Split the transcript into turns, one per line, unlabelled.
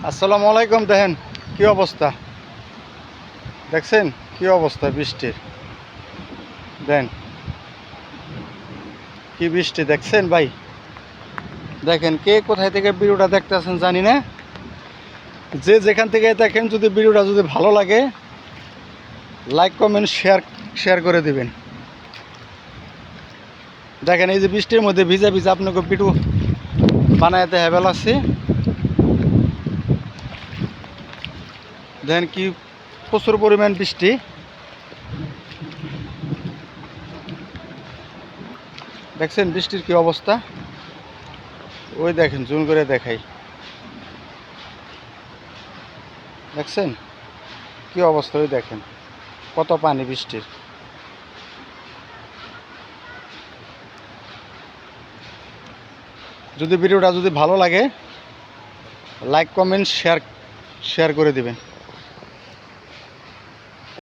আসসালামু আলাইকুম। দেখেন কি অবস্থা, দেখছেন কি অবস্থা বৃষ্টির। দেন কি বৃষ্টি দেখছেন ভাই। দেখেন কে কোথায় থেকে ভিডিওটা দেখতেছেন জানি না, যে যেখান থেকে দেখেন যদি ভিডিওটা যদি ভালো লাগে লাইক কমেন্ট শেয়ার করে দিবেন। দেখেন এই যে বৃষ্টির মধ্যে ভিজা ভিজা আপনাকে ভিডিও বানাইতে হেবেল আছে। দেখেন কি প্রচুর পরিমাণ বৃষ্টি। দেখছেন বৃষ্টির কি অবস্থা। ওই দেখেন জুম করে দেখাই, দেখছেন কি অবস্থা। ওই দেখেন কত পানি বৃষ্টির। যদি ভিডিওটা যদি ভালো লাগে লাইক কমেন্ট শেয়ার করে দিবেন।